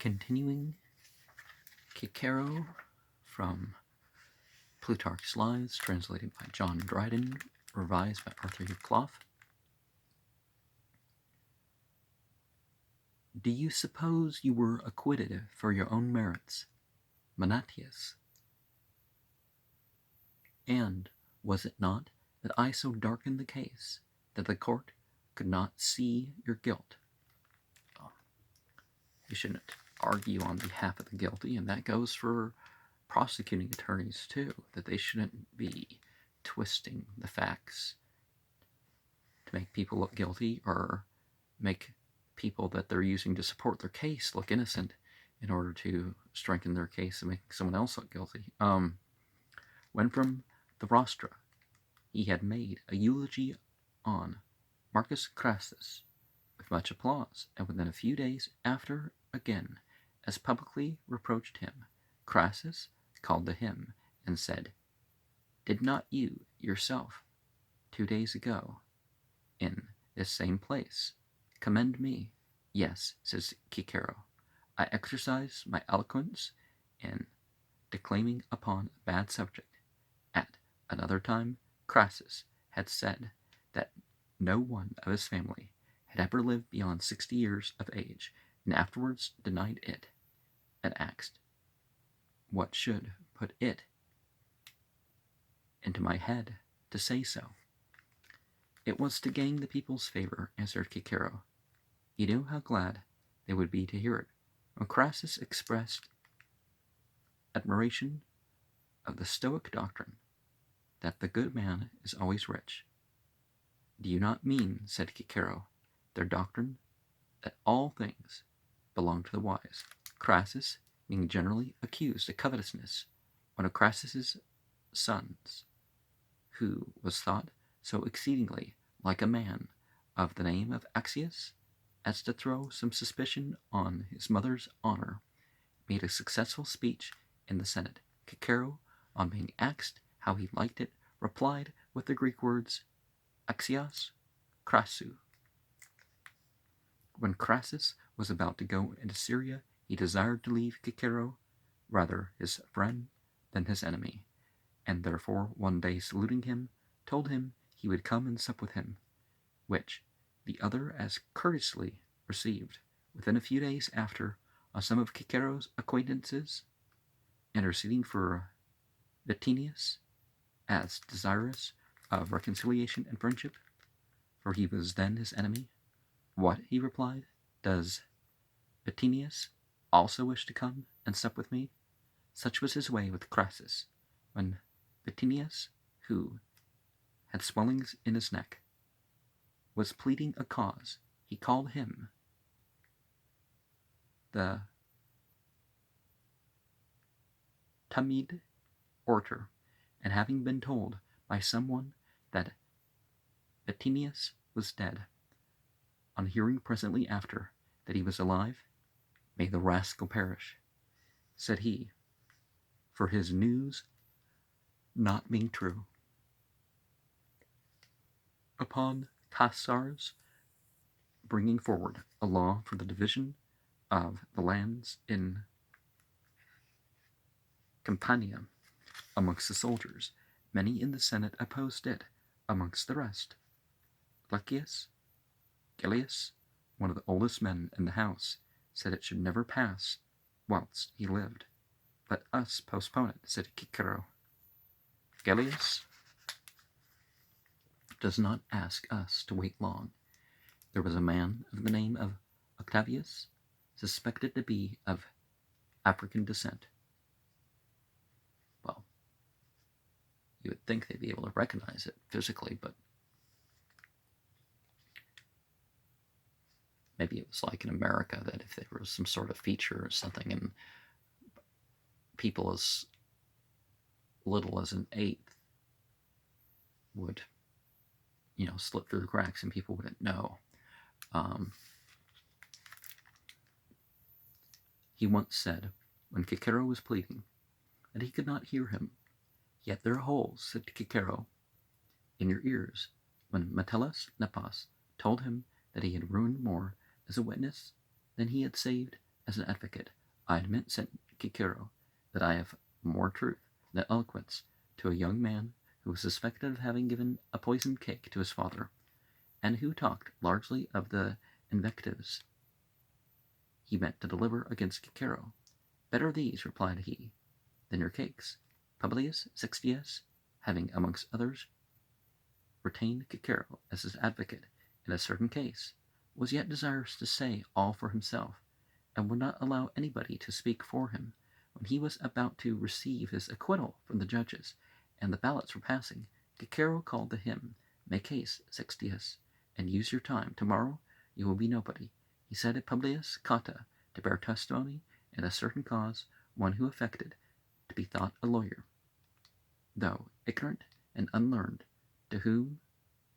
Continuing Cicero from Plutarch's Lives, translated by John Dryden, revised by Arthur Hugh Clough. Do you suppose you were acquitted for your own merits, Manatius? And was it not that I so darkened the case that the court could not see your guilt? You shouldn't argue on behalf of the guilty, and that goes for prosecuting attorneys too, that they shouldn't be twisting the facts to make people look guilty or make people that they're using to support their case look innocent in order to strengthen their case and make someone else look guilty. When from the rostra he had made a eulogy on Marcus Crassus with much applause, and within a few days after again, as publicly reproached him, Crassus called to him and said, "Did not you yourself 2 days ago in this same place commend me?" "Yes," says Cicero, "I exercise my eloquence in declaiming upon a bad subject." At another time, Crassus had said that no one of his family had ever lived beyond 60 years of age, and afterwards denied it, and asked, what should put it into my head to say so? "It was to gain the people's favor," answered Cicero. He knew how glad they would be to hear it. When Crassus expressed admiration of the Stoic doctrine that the good man is always rich. "Do you not mean," said Cicero, "their doctrine that all things belong to the wise?" Crassus being generally accused of covetousness, one of Crassus's sons, who was thought so exceedingly like a man of the name of Axius as to throw some suspicion on his mother's honor, made a successful speech in the Senate. Cicero, on being asked how he liked it, replied with the Greek words Axios Crassou. When Crassus was about to go into Syria, he desired to leave Cicero, rather his friend than his enemy, and therefore one day saluting him, told him he would come and sup with him, which the other as courteously received. Within a few days after, some of Cicero's acquaintances, interceding for Vatinius, as desirous of reconciliation and friendship, for he was then his enemy. "What," he replied, "does Vatinius also wish to come and sup with me?" Such was his way with Crassus. When Vatinius, who had swellings in his neck, was pleading a cause, he called him the Tamid orator, and having been told by someone that Vatinius was dead, on hearing presently after that he was alive, "May the rascal perish," said he, for his news not being true. Upon Caesar's bringing forward a law for the division of the lands in Campania amongst the soldiers, many in the Senate opposed it. Amongst the rest, Gellius, one of the oldest men in the house, said it should never pass whilst he lived. "Let us postpone it," said Cicero. "Gellius does not ask us to wait long." There was a man of the name of Octavius, suspected to be of African descent. Well, you would think they'd be able to recognize it physically, but maybe it was like in America that if there was some sort of feature or something and people as little as an eighth would, slip through the cracks and people wouldn't know. He once said, when Cicero was pleading, that he could not hear him. "Yet there are holes," said Cicero, "in your ears," when Metellus Nepos told him that he had ruined more as a witness than he had saved as an advocate, I admit, said Cicero, that I have more truth than eloquence to a young man who was suspected of having given a poisoned cake to his father, and who talked largely of the invectives he meant to deliver against Cicero. Better these, replied he, than your cakes. Publius Sixtius, having, amongst others, retained Cicero as his advocate in a certain case, was yet desirous to say all for himself, and would not allow anybody to speak for him. When he was about to receive his acquittal from the judges, and the ballots were passing, Cicero called to him, Make haste, Sixtius, and use your time. Tomorrow you will be nobody. He said to Publius Cotta to bear testimony in a certain cause, one who affected to be thought a lawyer, though ignorant and unlearned, to whom,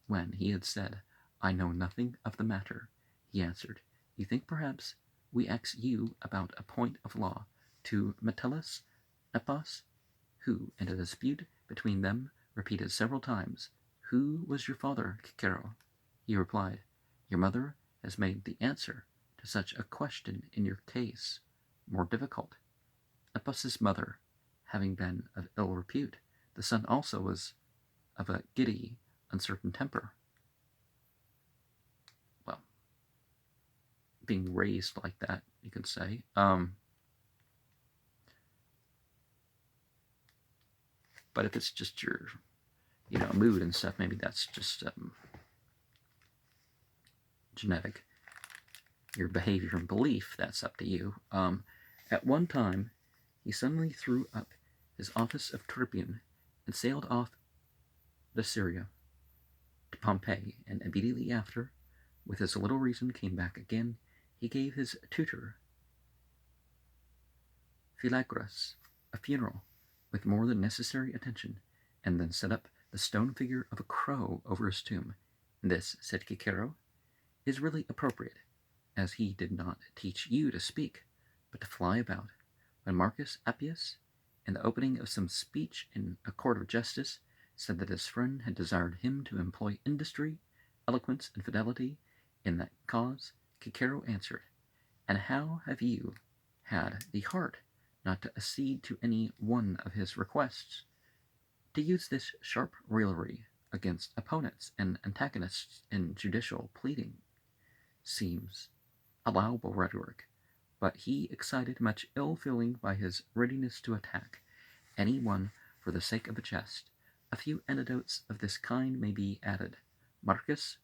when he had said, I know nothing of the matter, he answered, You think perhaps we ask you about a point of law to Metellus Nepos, who, in a dispute between them, repeated several times, Who was your father, Cicero? He replied, Your mother has made the answer to such a question in your case more difficult. Nepos's mother having been of ill repute, the son also was of a giddy, uncertain temper. Well, being raised like that, you could say. But if it's just your, mood and stuff, maybe that's just genetic. Your behavior and belief, that's up to you. At one time, he suddenly threw up his office of tribune and sailed off to Syria, to Pompeii, and immediately after, with as little reason, came back again. He gave his tutor, Philagras, a funeral with more than necessary attention, and then set up the stone figure of a crow over his tomb. This, said Cicero, is really appropriate, as he did not teach you to speak, but to fly about. When Marcus Appius, in the opening of some speech in a court of justice, said that his friend had desired him to employ industry, eloquence, and fidelity in that cause, Cicero answered, And how have you had the heart not to accede to any one of his requests? To use this sharp raillery against opponents and antagonists in judicial pleading seems allowable rhetoric, but he excited much ill feeling by his readiness to attack any one for the sake of a jest. A few anecdotes of this kind may be added. Marcus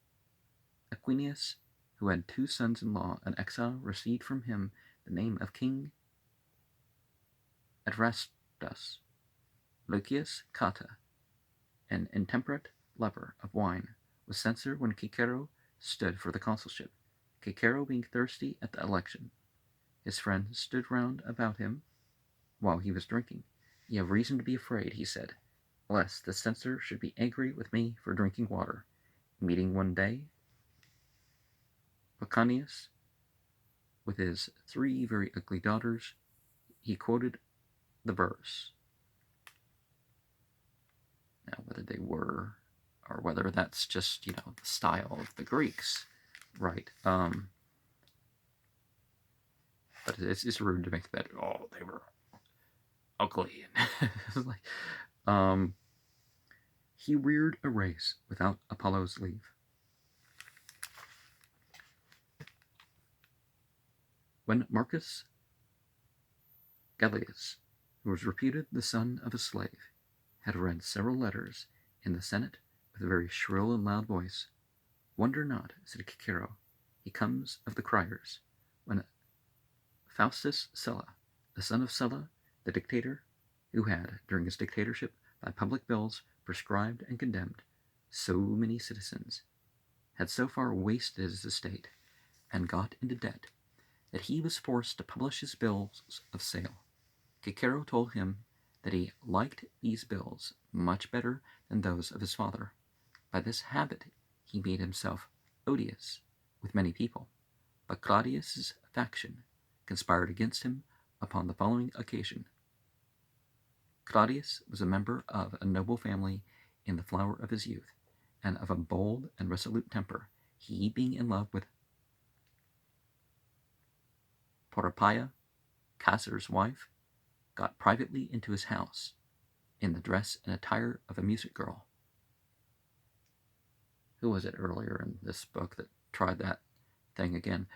Aquinius, who had 2 sons-in-law in exile, received from him the name of King Adrastus. Lucius Cotta, an intemperate lover of wine, was censor when Cicero stood for the consulship. Cicero being thirsty at the election, his friends stood round about him while he was drinking. You have reason to be afraid, he said, lest the censor should be angry with me for drinking water. Meeting one day, Vocanius, with his 3 very ugly daughters, he quoted the verse. Now, whether they were, or whether that's just, the style of the Greeks, right? But it's rude to make that, they were ugly. Like, he reared a race without Apollo's leave. When Marcus Gallius, who was reputed the son of a slave, had read several letters in the Senate with a very shrill and loud voice, Wonder not, said Cicero, he comes of the criers. When Faustus Sulla, the son of Sulla, the dictator, who had, during his dictatorship, by public bills, prescribed and condemned so many citizens, had so far wasted his estate and got into debt that he was forced to publish his bills of sale. Cicero told him that he liked these bills much better than those of his father. By this habit he made himself odious with many people, but Claudius's faction conspired against him upon the following occasion. Claudius was a member of a noble family in the flower of his youth, and of a bold and resolute temper, he being in love with Porapia, Caesar's wife, got privately into his house in the dress and attire of a music girl. Who was it earlier in this book that tried that thing again?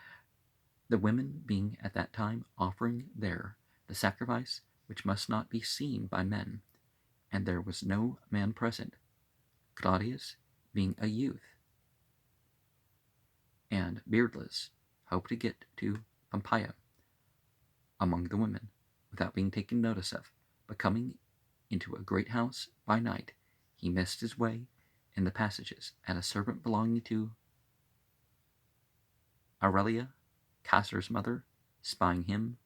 The women being at that time offering there the sacrifice which must not be seen by men, and there was no man present, Claudius being a youth and beardless, hoped to get to Pompeia among the women without being taken notice of, but coming into a great house by night, he missed his way in the passages, and a servant belonging to Aurelia, Caesar's mother, spying him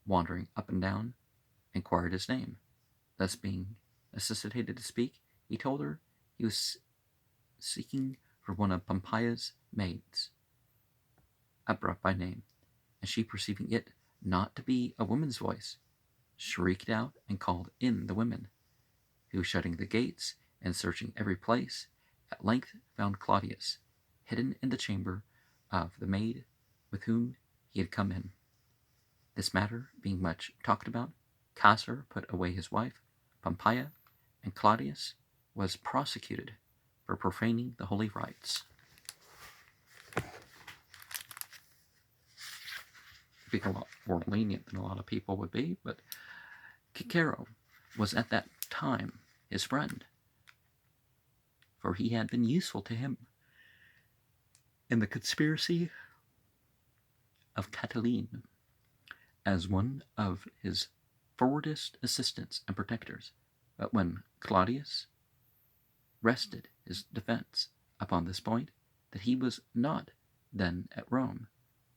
wandering up and down, inquired his name. Thus being necessitated to speak, he told her he was seeking for one of Pompeia's maids, Abra by name, and she, perceiving it not to be a woman's voice, shrieked out and called in the women, who, shutting the gates and searching every place, at length found Claudius hidden in the chamber of the maid with whom he had come in. This matter being much talked about, Caesar put away his wife, Pompeia, and Claudius was prosecuted for profaning the holy rites. Being a lot more lenient than a lot of people would be, but Cicero was at that time his friend, for he had been useful to him in the conspiracy of Catiline as one of his forwardest assistants and protectors. But when Claudius rested his defense upon this point, that he was not then at Rome,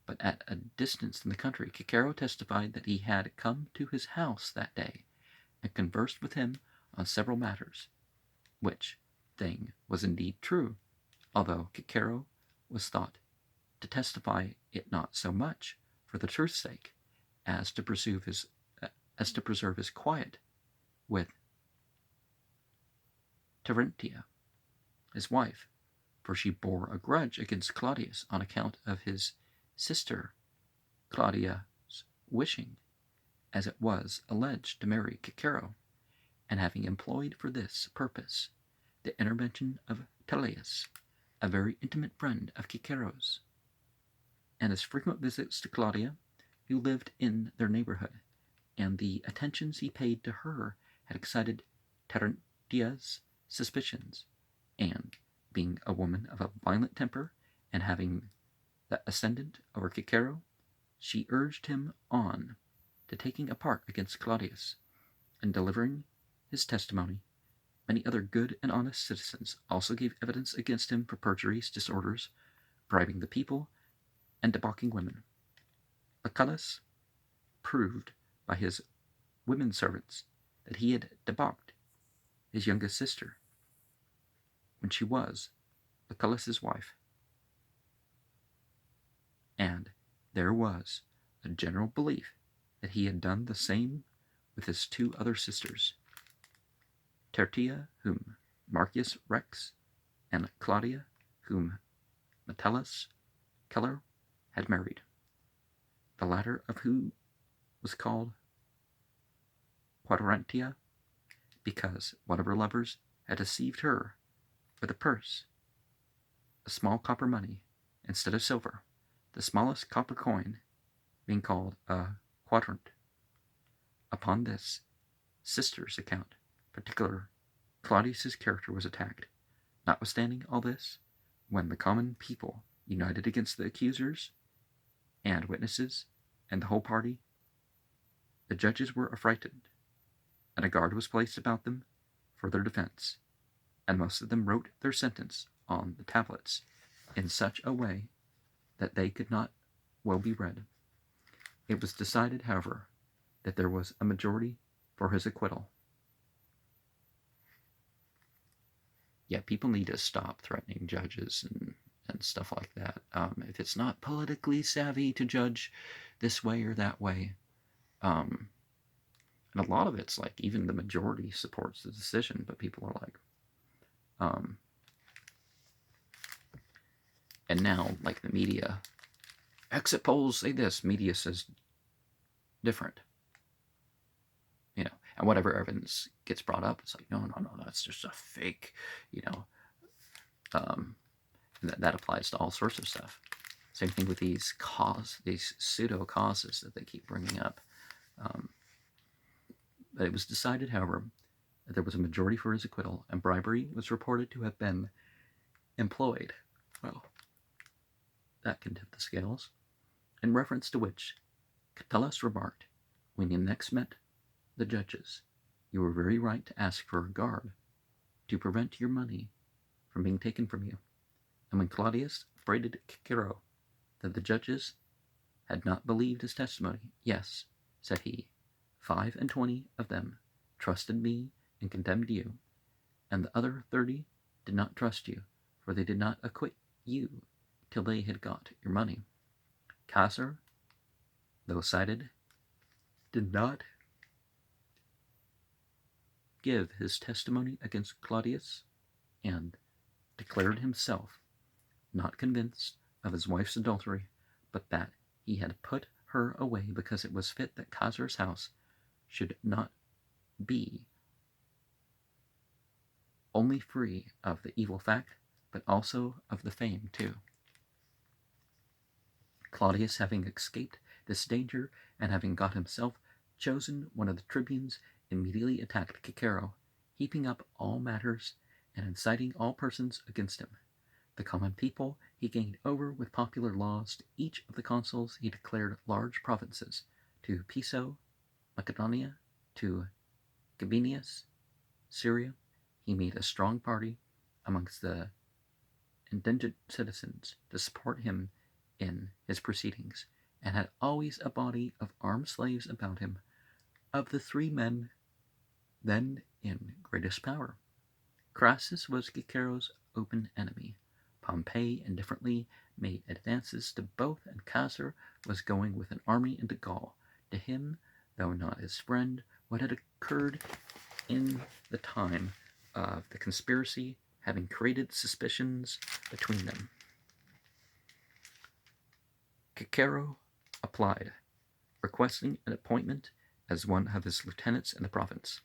but at a distance in the country, Cicero testified that he had come to his house that day and conversed with him on several matters, which thing was indeed true, although Cicero was thought to testify it not so much for the truth's sake as to preserve his quiet with Terentia, his wife, for she bore a grudge against Claudius on account of his sister Claudia's wishing, as it was alleged, to marry Cicero, and having employed for this purpose the intervention of Tullius, a very intimate friend of Cicero's, and his frequent visits to Claudia, who lived in their neighborhood, and the attentions he paid to her had excited Terentia's suspicions, and, being a woman of a violent temper, and having the ascendant over Cicero, she urged him on to taking a part against Claudius, and delivering his testimony. Many other good and honest citizens also gave evidence against him for perjuries, disorders, bribing the people, and debauching women. Lucullus proved by his women servants that he had debauched his youngest sister when she was Lucullus's wife, and there was a general belief that he had done the same with his two other sisters, Tertia, whom Marcus Rex, and Claudia, whom Metellus Celer had married, the latter of whom was called Quadrantia, because one of her lovers had deceived her with a purse, a small copper money, instead of silver, the smallest copper coin being called a quadrant. Upon this sister's account, particular, Claudius's character was attacked. Notwithstanding all this, when the common people united against the accusers and witnesses and the whole party, the judges were affrighted, and a guard was placed about them for their defense, and most of them wrote their sentence on the tablets in such a way that they could not well be read. It was decided, however, that there was a majority for his acquittal. Yeah, people need to stop threatening judges and stuff like that. If it's not politically savvy to judge this way or that way, and a lot of it's like even the majority supports the decision, but people are like, and now like the media, exit polls say this, media says different. And whatever evidence gets brought up, it's like, no, that's just a fake, you know. That applies to all sorts of stuff. Same thing with these pseudo causes that they keep bringing up. But it was decided, however, that there was a majority for his acquittal, and bribery was reported to have been employed. Well, that can tip the scales. In reference to which, Catullus remarked, when you next met the judges, you were very right to ask for a guard to prevent your money from being taken from you. And when Claudius upbraided Cicero that the judges had not believed his testimony, yes, said he, 25 of them trusted me and condemned you, and the other 30 did not trust you, for they did not acquit you till they had got your money. Cicero, though cited, did not give his testimony against Claudius, and declared himself not convinced of his wife's adultery, but that he had put her away because it was fit that Caesar's house should not be only free of the evil fact, but also of the fame too. Claudius, having escaped this danger, and having got himself chosen one of the tribunes, immediately attacked Cicero, heaping up all matters and inciting all persons against him. The common people he gained over with popular laws. To each of the consuls he declared large provinces, to Piso, Macedonia, to Gabinius, Syria. He made a strong party amongst the indigent citizens to support him in his proceedings, and had always a body of armed slaves about him, of the 3 men then in greatest power. Crassus was Cicero's open enemy. Pompey indifferently made advances to both, and Caesar was going with an army into Gaul. To him, though not his friend, what had occurred in the time of the conspiracy having created suspicions between them. Cicero applied, requesting an appointment as one of his lieutenants in the province.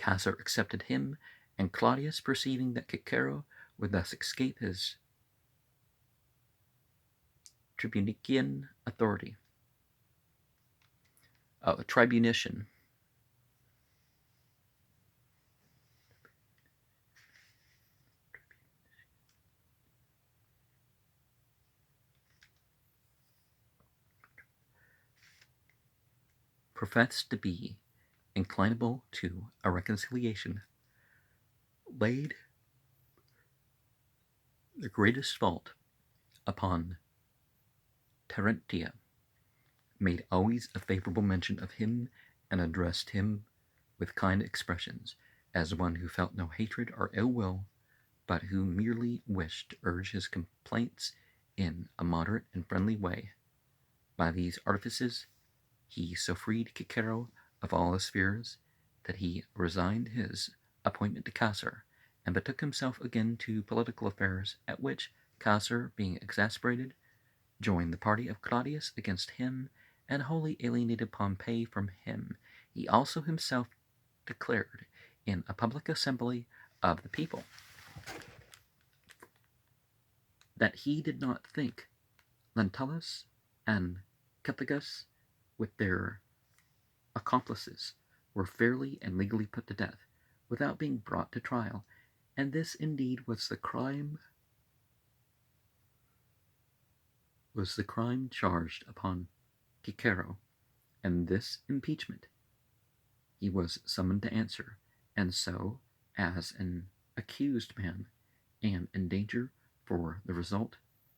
Caesar accepted him, and Claudius, perceiving that Cicero would thus escape his tribunician authority, tribunician, professed to be inclinable to a reconciliation, laid the greatest fault upon Terentia, made always a favorable mention of him, and addressed him with kind expressions, as one who felt no hatred or ill will, but who merely wished to urge his complaints in a moderate and friendly way. By these artifices he so freed Cicero of all his fears that he resigned his appointment to Caesar, and betook himself again to political affairs, at which Caesar, being exasperated, joined the party of Claudius against him, and wholly alienated Pompey from him. He also himself declared in a public assembly of the people that he did not think Lentulus and Cethegus, with their accomplices, were fairly and legally put to death, without being brought to trial, and this indeed was the crime charged upon Cicero, and this impeachment he was summoned to answer, and so, as an accused man, and in danger for the result,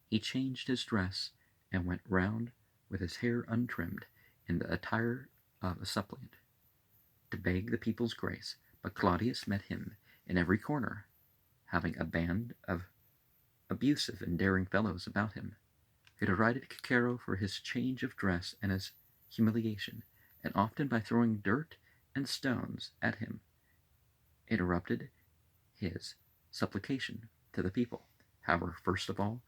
he changed his dress, and went round with his hair untrimmed, in the attire of a suppliant, to beg the people's grace. But Claudius met him in every corner, having a band of abusive and daring fellows about him, who derided Cicero for his change of dress and his humiliation, and often by throwing dirt and stones at him, interrupted his supplication to the people. However, first of all,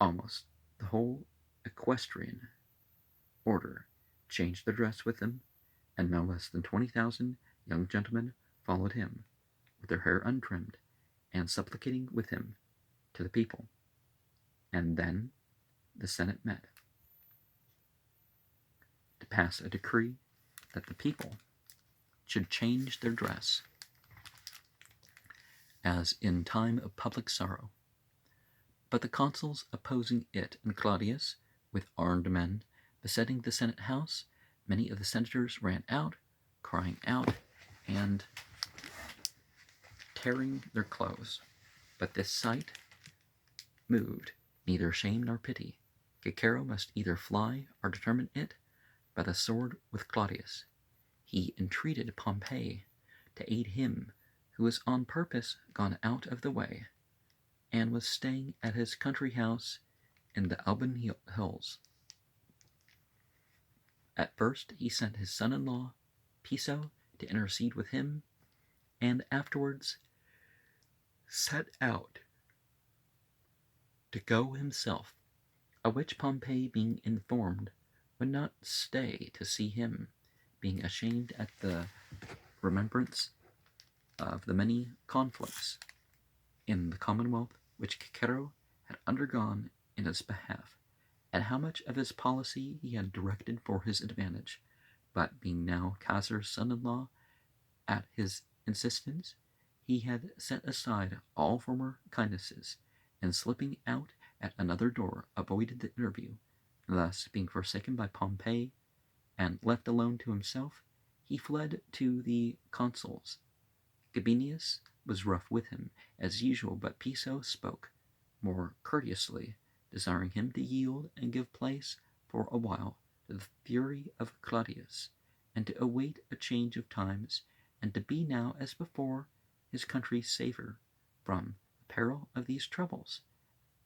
almost the whole equestrian order changed their dress with them, and no less than 20,000 young gentlemen followed him, with their hair untrimmed, and supplicating with him to the people. And then the Senate met to pass a decree that the people should change their dress, as in time of public sorrow. But the consuls opposing it, and Claudius, with armed men, besetting the Senate house, many of the senators ran out, crying out, and tearing their clothes. But this sight moved neither shame nor pity. Cicero must either fly or determine it by the sword with Claudius. He entreated Pompey to aid him, who was on purpose gone out of the way, and was staying at his country house in the Alban hills. At first he sent his son-in-law, Piso, to intercede with him, and afterwards set out to go himself, of which Pompey, being informed, would not stay to see him, being ashamed at the remembrance of the many conflicts in the commonwealth which Cicero had undergone in his behalf, and how much of his policy he had directed for his advantage. But being now Caesar's son-in-law, at his insistence, he had set aside all former kindnesses, and slipping out at another door, avoided the interview. Thus, being forsaken by Pompey, and left alone to himself, he fled to the consuls. Gabinius was rough with him, as usual, but Piso spoke more courteously, desiring him to yield and give place for a while to the fury of Claudius, and to await a change of times, and to be now, as before, his country safer from the peril of these troubles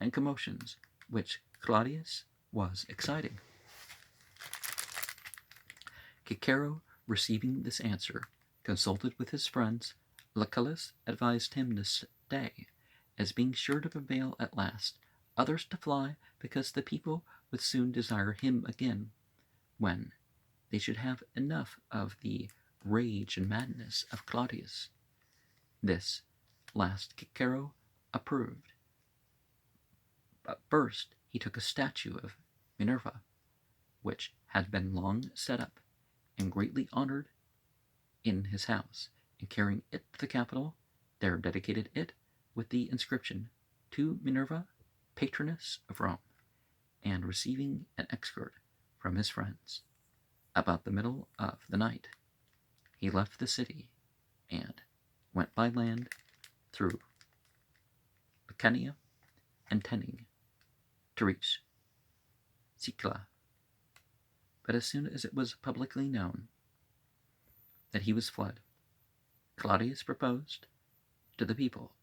and commotions which Claudius was exciting. Cicero, receiving this answer, consulted with his friends. Lucullus advised him to stay, as being sure to prevail at last; others to fly, because the people would soon desire him again, when they should have enough of the rage and madness of Claudius. This last Cicero approved. But first he took a statue of Minerva, which had been long set up, and greatly honored, in his house, and carrying it to the Capitol, there dedicated it with the inscription, "To Minerva, patroness of Rome," and receiving an escort from his friends, about the middle of the night, he left the city, and went by land through Lucania and Tening to reach Sicila. But as soon as it was publicly known that he was fled, Claudius proposed to the people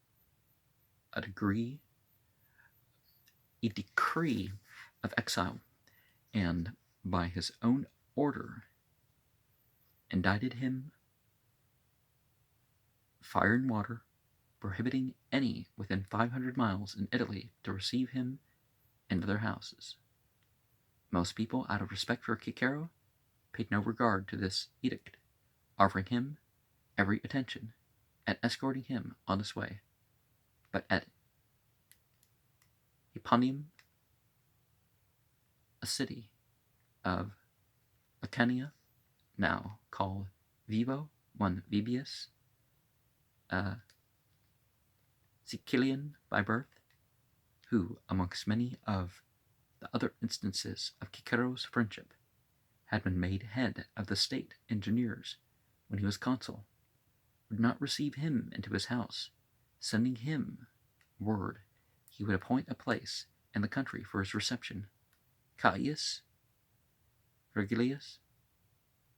a decree of exile, and by his own order indicted him fire and water, prohibiting any within 500 miles in Italy to receive him into their houses. Most people, out of respect for Cicero, paid no regard to this edict, offering him every attention and escorting him on his way. But at Hipponium, a city of Lucania, now called Vibo, one Vibius, a Sicilian by birth, who, amongst many of the other instances of Cicero's friendship, had been made head of the state engineers when he was consul, would not receive him into his house, sending him word he would appoint a place in the country for his reception. Caius Virgilius,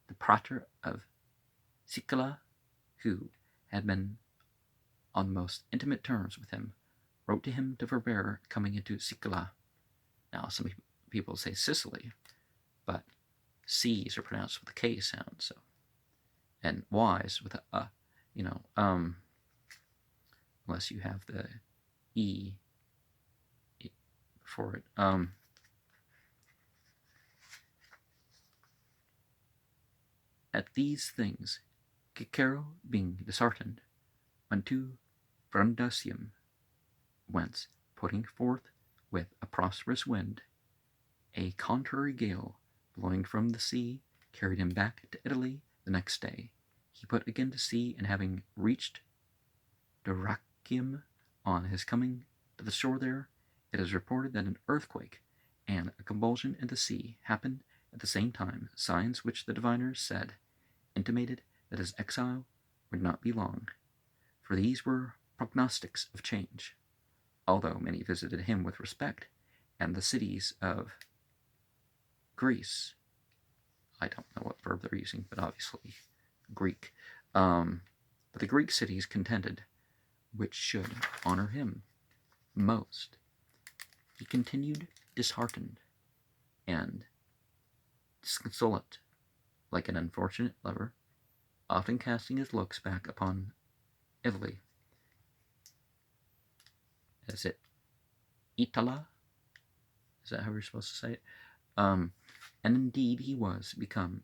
the praetor of Sicila, who had been on the most intimate terms with him, wrote to him to forbear coming into Sicila. Now, some people say Sicily, but C's are pronounced with a K sound, so, and Y's with a, unless you have the E for it. At these things, Cicero, being disheartened, went to Brundusium, whence, putting forth with a prosperous wind, a contrary gale blowing from the sea carried him back to Italy the next day. He put again to sea, and having reached Dyrrhachium on his coming to the shore there, it is reported that an earthquake and a convulsion in the sea happened at the same time, signs which the diviners said intimated that his exile would not be long, for these were prognostics of change. Although many visited him with respect, and the cities of Greece, I don't know what verb they're using, but obviously Greek, but the Greek cities contended which should honor him most. He continued disheartened and disconsolate, like an unfortunate lover, often casting his looks back upon Italy. Is it Itala? Is that how we're supposed to say it? And indeed he was become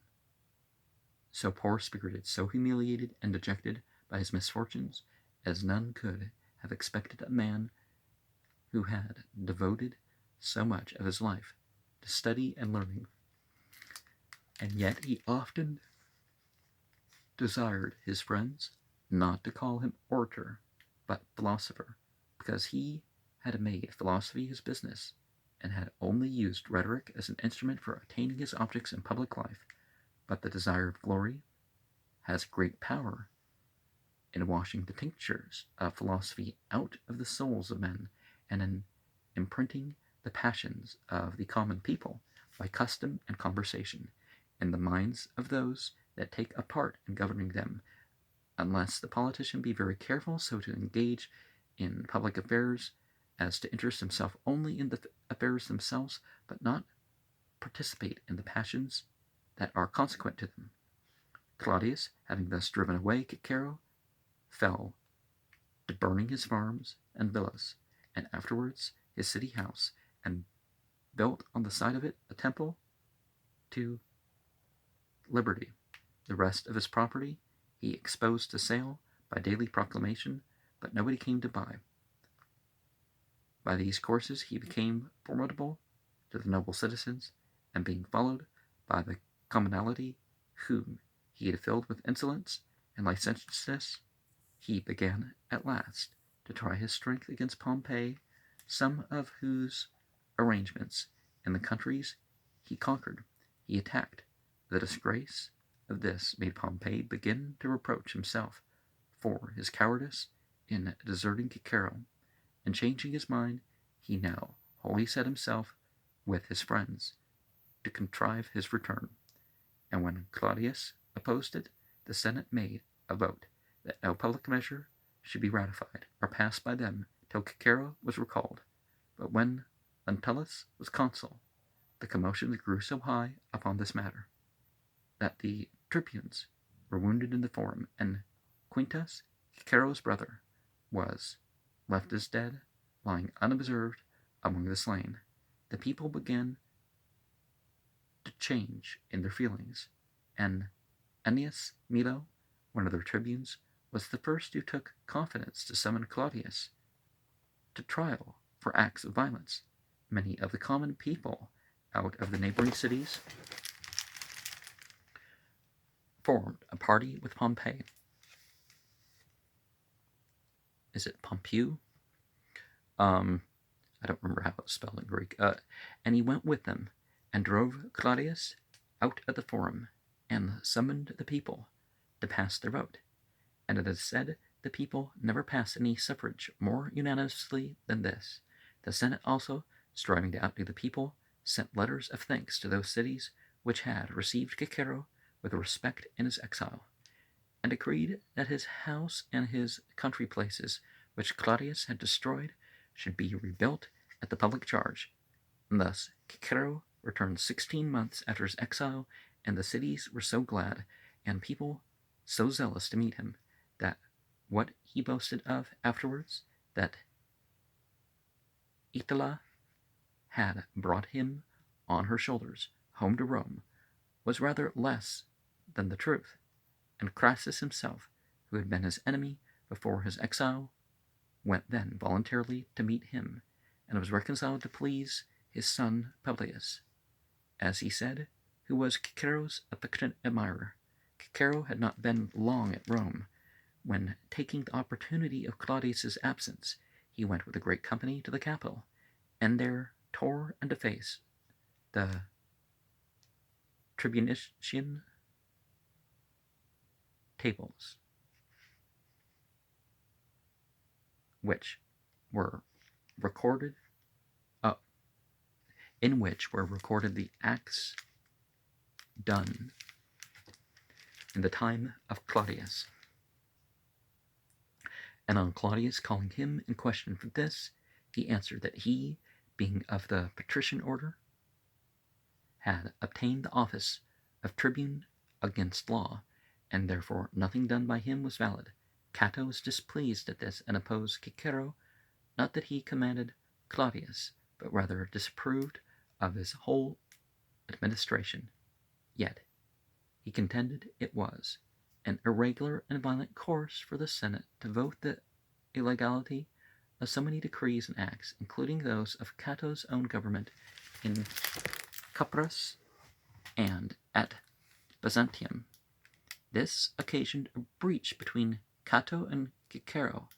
so poor-spirited, so humiliated and dejected by his misfortunes, as none could have expected a man who had devoted so much of his life to study and learning. And yet he often desired his friends not to call him orator, but philosopher, because he had made philosophy his business, and had only used rhetoric as an instrument for attaining his objects in public life. But the desire of glory has great power in washing the tinctures of philosophy out of the souls of men, and in imprinting the passions of the common people by custom and conversation in the minds of those that take a part in governing them, unless the politician be very careful so to engage in public affairs as to interest himself only in the affairs themselves, but not participate in the passions that are consequent to them. Claudius, having thus driven away Cicero, fell to burning his farms and villas, and afterwards his city house, and built on the side of it a temple to Liberty. The rest of his property he exposed to sale by daily proclamation, but nobody came to buy. By these courses he became formidable to the noble citizens, and being followed by the commonalty whom he had filled with insolence and licentiousness, he began at last to try his strength against Pompey, some of whose arrangements in the countries he conquered he attacked. The disgrace of this made Pompey begin to reproach himself for his cowardice in deserting Cicero, and changing his mind, he now wholly set himself with his friends to contrive his return. And when Claudius opposed it, the Senate made a vote that no public measure should be ratified or passed by them till Cicero was recalled. But when Lentulus was consul, the commotion grew so high upon this matter that the tribunes were wounded in the forum, and Quintus, Cicero's brother, was left as dead, lying unobserved among the slain. The people began to change in their feelings, and Annius Milo, one of their tribunes, was the first who took confidence to summon Claudius to trial for acts of violence. Many of the common people out of the neighboring cities formed a party with Pompey. Is it Pompeu? I don't remember how it's spelled in Greek. And he went with them and drove Claudius out of the forum, and summoned the people to pass their vote. And it is said the people never passed any suffrage more unanimously than this. The Senate also, striving to outdo the people, sent letters of thanks to those cities which had received Cicero with respect in his exile, and decreed that his house and his country places, which Claudius had destroyed, should be rebuilt at the public charge. And thus Cicero returned 16 months after his exile, and the cities were so glad, and people so zealous to meet him, that what he boasted of afterwards, that Itala had brought him on her shoulders home to Rome, was rather less than the truth, and Crassus himself, who had been his enemy before his exile, went then voluntarily to meet him, and was reconciled to please his son Publius, as he said, who was Cicero's affectionate admirer. Cicero had not been long at Rome, when, taking the opportunity of Claudius's absence, he went with a great company to the capital, and there tore and defaced the tribunician tables, which were recorded, in which were recorded the acts done in the time of Claudius. And on Claudius calling him in question for this, he answered that he, being of the patrician order, had obtained the office of tribune against law, and therefore nothing done by him was valid. Cato was displeased at this and opposed Cicero, not that he commanded Claudius, but rather disapproved of his whole administration. Yet he contended it was an irregular and violent course for the Senate to vote the illegality of so many decrees and acts, including those of Cato's own government in Cyprus and at Byzantium. This occasioned a breach between Cato and Cicero,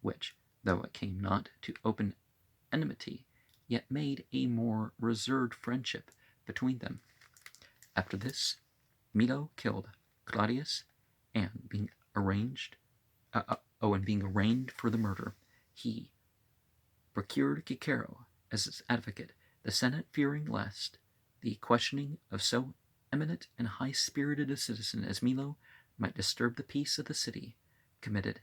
which, though it came not to open enmity, yet made a more reserved friendship between them. After this, Milo killed Claudius, and being arraigned for the murder, he procured Cicero as his advocate. The Senate, fearing lest the questioning of so eminent and high-spirited a citizen as Milo might disturb the peace of the city, committed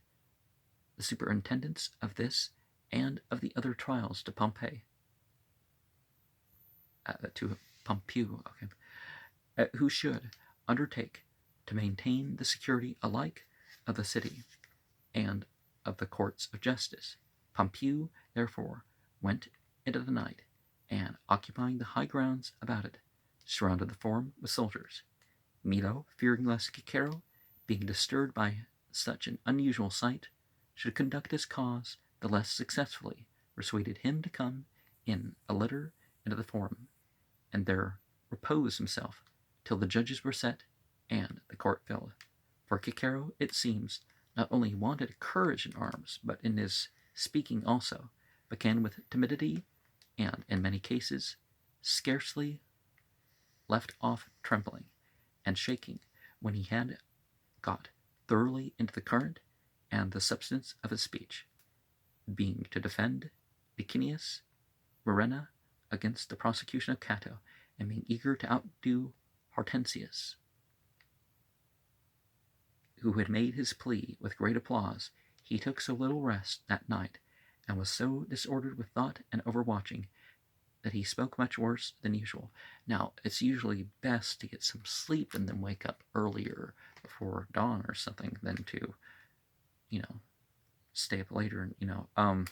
the superintendence of this and of the other trials to Pompey. Who should undertake to maintain the security alike of the city and of the courts of justice. Pompey, therefore, went into the night, and, occupying the high grounds about it, surrounded the forum with soldiers. Milo, fearing lest Cicero, being disturbed by such an unusual sight, should conduct his cause the less successfully, persuaded him to come in a litter into the forum, and there repose himself till the judges were set and the court filled. For Cicero, it seems, not only wanted courage in arms, but in his speaking also, began with timidity, and in many cases scarcely left off trembling and shaking when he had got thoroughly into the current and the substance of his speech, being to defend Licinius Murena against the prosecution of Cato, and being eager to outdo Hortensius, who had made his plea with great applause. He took so little rest that night, and was so disordered with thought and overwatching, that he spoke much worse than usual. Now, it's usually best to get some sleep and then wake up earlier before dawn or something than to, stay up later and,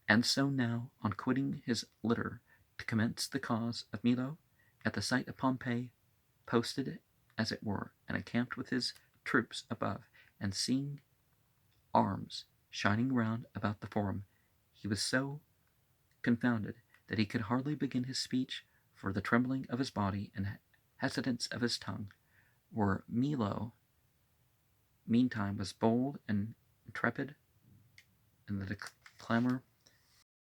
And so now, on quitting his litter to commence the cause of Milo, at the sight of Pompey, posted, as it were, and encamped with his troops above, and seeing arms shining round about the forum, he was so confounded that he could hardly begin his speech for the trembling of his body and hesitance of his tongue. Where Milo, meantime, was bold and intrepid, and the clamor